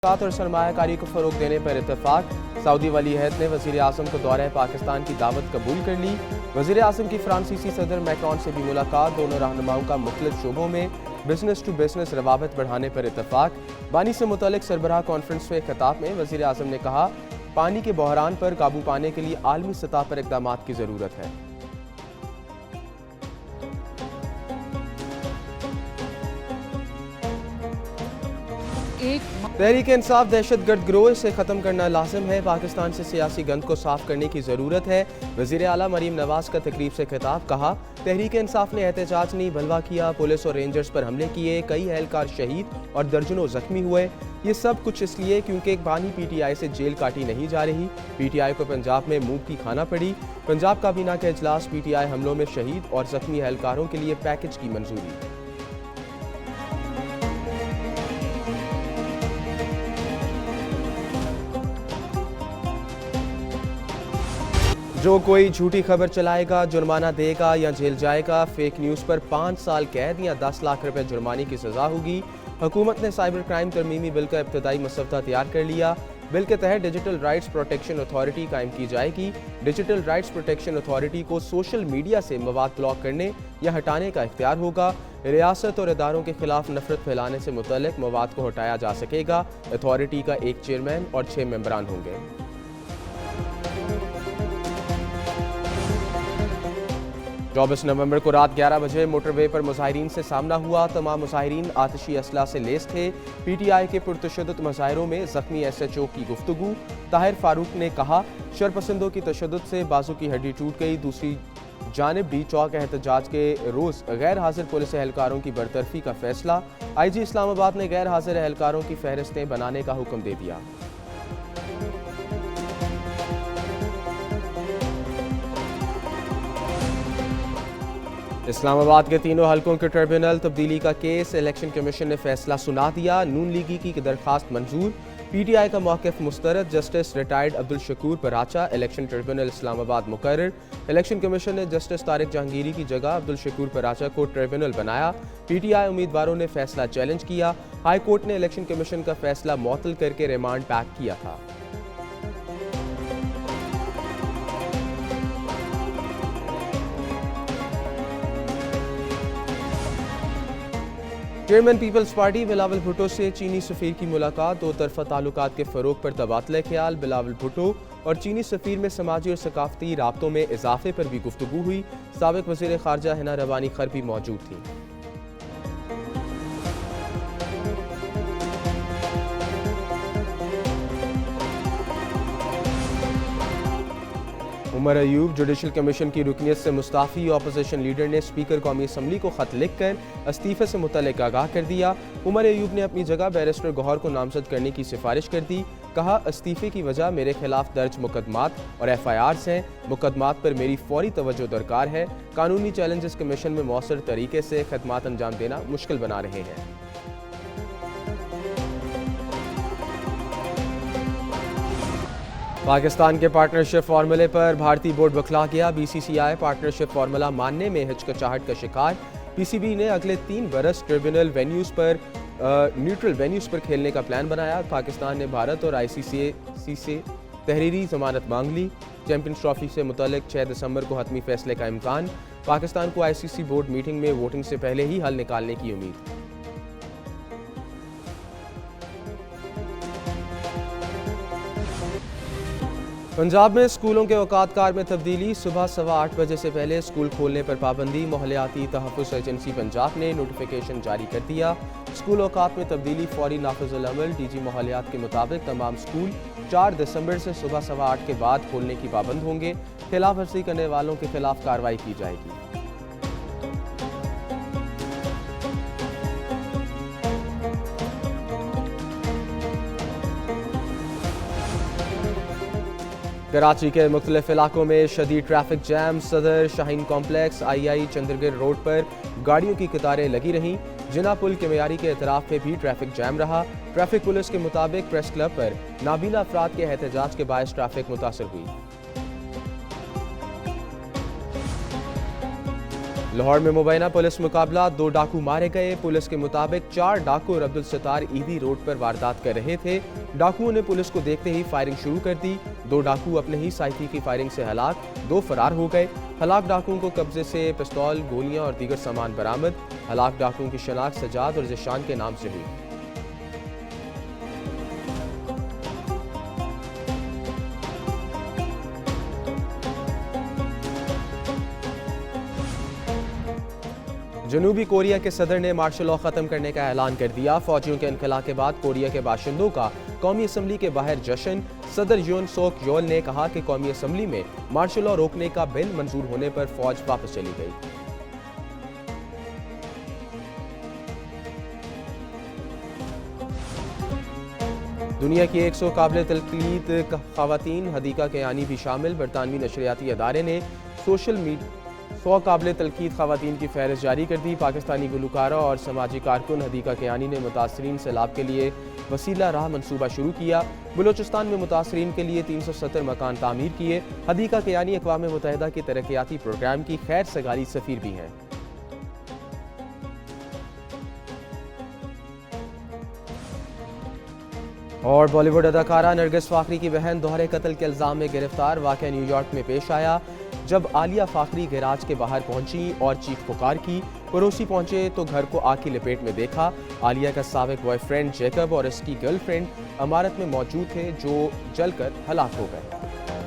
और सरमायाकारी को फरोग देने पर इत्तेफाक। सऊदी वली अहद ने वजीर आजम को दौरे पाकिस्तान की दावत कबूल कर ली। वजीर आजम की फ्रांसीसी सदर मैक्रॉन से भी मुलाकात। दोनों रहनुमाओं का मुख्तलिफ शोबों में बिजनेस टू बिजनेस रवाबत बढ़ाने पर इत्तेफाक। बानी से मुतल्लिक सरबराह कॉन्फ्रेंस में खिताब में वजीर आजम ने कहा, पानी के बहरान पर काबू पाने के लिए आलमी सतह पर इक़दाम की ज़रूरत है। तहरीक इंसाफ दहशतगर्द गिरोह से ख़त्म करना लाजिम है। पाकिस्तान से सियासी गंद को साफ करने की ज़रूरत है। वज़ीर आला मरीम नवाज का तकरीब से खिताब। कहा, तहरीक इंसाफ ने एहतजाज नहीं बलवा किया। पुलिस और रेंजर्स पर हमले किए, कई एहलकार शहीद और दर्जनों जख्मी हुए। ये सब कुछ इसलिए क्योंकि एक बानी PTI से जेल काटी नहीं जा रही। PTI को पंजाब में मूंग की खाना पड़ी। पंजाब काबीना के इजलास। PTI हमलों में शहीद और जख्मी एहलकारों के लिए पैकेज की मंजूरी। जो कोई झूठी खबर चलाएगा जुर्माना देगा या जेल जाएगा। फेक न्यूज़ पर 5 साल कैद या 10 लाख रुपए जुर्माने की सजा होगी। हुकूमत ने साइबर क्राइम तरमीमी बिल का इब्तदाई मसवदा तैयार कर लिया। बिल के तहत डिजिटल राइट्स प्रोटेक्शन अथॉरिटी कायम की जाएगी। डिजिटल राइट्स प्रोटेक्शन अथॉरिटी को सोशल मीडिया से मवाद ब्लॉक करने या हटाने का इख्तियार होगा। रियासत और इदारों के खिलाफ नफरत फैलाने से मुतल्लिक मवाद को हटाया जा सकेगा। अथॉरिटी का एक चेयरमैन और 6 मेंबरान होंगे। 24 नवंबर को रात 11 बजे मोटरवे पर मुजाहिरीन से सामना हुआ। तमाम मुजाहिरीन आतिशी असला से लेस थे। PTI के पुरतशद्दुद मुजाहिरों में जख्मी SHO की गुफ्तगू। ताहिर फारूक ने कहा, शरपसंदों की तशद्दुद से बाजू की हड्डी टूट गई। दूसरी जानिब भी चौक एहतजाज के रोज़ गैर हाजिर पुलिस एहलकारों की बरतरफी का फैसला। IG इस्लामाबाद ने गैर हाजिर एहलकारों की फहरिस्तें बनाने का हुक्म दे दिया। इस्लामाबाद के तीनों हलकों के ट्रिब्यूनल तब्दीली का केस। इलेक्शन कमीशन ने फैसला सुना दिया। नून लीगी की दरखास्त मंजूर। PTI का मौक़िफ़ मुस्तरद। Justice retired Abdul Shakoor Paracha election tribunal Islamabad मुकर्रर। इलेक्शन कमीशन ने जस्टिस तारिक जहांगीरी की जगह अब्दुल शकूर पराचा को ट्रिब्यूनल बनाया। PTI उम्मीदवारों ने फैसला चैलेंज किया। हाई कोर्ट ने इलेक्शन कमीशन का फैसला मुअत्तल करके रिमांड पैक किया था। Chairman Peoples Party Bilawal Bhutto से चीनी सफ़ीर की मुलाकात। दो तरफा ताल्लुकात के फ़रोग पर तबादला ख्याल। बिलावल भुट्टो और चीनी सफ़ीर में समाजी और सकाफ़ती राब्तों में इजाफे पर भी गुफ्तगू हुई। साबिक़ वज़ीर ख़ारजा हिना रवानी खर भी मौजूद थी। उमर अयूब जुडिशल कमीशन की रुकनियत से मुस्ताफ़ी। अपोजिशन लीडर ने स्पीकर कौमी असम्बली को ख़त लिखकर इस्तीफ़े से मुतल्लिक़ आगाह कर दिया। उमर अयूब ने अपनी जगह बैरिस्टर गौहर को नामज़द करने की सिफारिश कर दी। कहा, इस्तीफ़े की वजह मेरे खिलाफ दर्ज मुकदमात और FIRs हैं। मुकदमात पर मेरी फौरी तवज्जो दरकार है। कानूनी चैलेंजेस कमीशन में मौसर तरीके से खदमात अंजाम देना मुश्किल बना रहे हैं। पाकिस्तान के पार्टनरशिप फार्मूले पर भारतीय बोर्ड बखला गया। BCCI पार्टनरशिप फार्मूला मानने में हिचकिचाहट का शिकार। PCB ने अगले 3 बरस ट्रिब्यूनल वेन्यूज़ पर न्यूट्रल वेन्यूज़ पर खेलने का प्लान बनाया। पाकिस्तान ने भारत और ICC से तहरीरी जमानत मांग ली। चैंपियंस ट्रॉफी से मुतल्लिक 6 दिसंबर को हतमी फैसले का इम्कान। पाकिस्तान को ICC बोर्ड मीटिंग में वोटिंग से पहले ही हल निकालने की उम्मीद। पंजाब में स्कूलों के औकातकार में तब्दीली। सुबह 8:15 बजे से पहले स्कूल खोलने पर पाबंदी। माहौलियाती तहफ़्फ़ुज़ एजेंसी पंजाब ने नोटिफिकेशन जारी कर दिया। स्कूल औकात में तब्दीली फौरी नाफिज़ुल अमल। DG माहौलियात के मुताबिक तमाम स्कूल 4 दिसंबर से सुबह 8:15 के बाद खोलने की पाबंद होंगे। खिलाफ वर्जी करने वालों के खिलाफ कार्रवाई की जाएगी। कराची के मुख्तलिफ इलाकों में शदीद ट्रैफिक जैम। सदर शाहीन कॉम्प्लेक्स II चंद्रगिर रोड पर गाड़ियों की कतारें लगी रहीं। जिना पुल के मयारी के एतराफ पे भी ट्रैफिक जैम रहा। ट्रैफिक पुलिस के मुताबिक प्रेस क्लब पर नाबीना अफराद के एहतजाज के बायस ट्रैफिक मुतासर हुई। लाहौर में मुबैना पुलिस मुकाबला, 2 डाकू मारे गए। पुलिस के मुताबिक 4 डाकू और अब्दुल सत्तार ईदी रोड पर वारदात कर रहे थे। डाकुओं ने पुलिस को देखते ही फायरिंग शुरू कर दी। 2 डाकू अपने ही साथी की फायरिंग से हलाक, 2 फरार हो गए। हलाक डाकुओं को कब्जे से पिस्तौल, गोलियां और दीगर सामान बरामद। हलाक डाकुओं की शनाख्त सजाद और जिशान के नाम से हुई। जनूबी कोरिया के सदर ने मार्शल लॉ खत्म करने का ऐलान कर दिया। फौजियों के इनखला के बाद कोरिया के बाशिंदों का कौमी असम्बली के बाहर जश्न। सदर यून सोक योल ने कहा कि कौमी असम्बली में मार्शल लॉ रोकने का बिल मंजूर होने पर फौज वापस चली गई। दुनिया की 100 काबिल तल्कीद खवातीन, हदीका केयानी भी शामिल। बरतानवी नशरियाती अदारे ने 100 काबिल तल्कीद खवातीन की फहरिस्त जारी कर दी। पाकिस्तानी गुलकारा और समाजी कारकुन हदीका केयानी ने मुतासरीन सैलाब के लिए वसीला राह मनसूबा शुरू किया। बलूचिस्तान में मुतासरीन के लिए 370 मकान तामीर किए। हदीका केयानी अक़वाम मुत्तहिदा के तरक्याती प्रोग्राम की खैर सगारी सफ़ीर भी हैं। और बॉलीवुड अदाकारा नरगिस फाखरी की बहन दोहरे कत्ल के इल्ज़ाम में गिरफ्तार। वाक़या न्यूयॉर्क में पेश आया जब आलिया फाखरी गैराज के बाहर पहुंची और चीख पुकार की। पड़ोसी पहुंचे तो घर को आग की लपेट में देखा। आलिया का साबिक बॉयफ्रेंड जैकब और इसकी गर्लफ्रेंड इमारत में मौजूद थे, जो जलकर हलाक हो गए।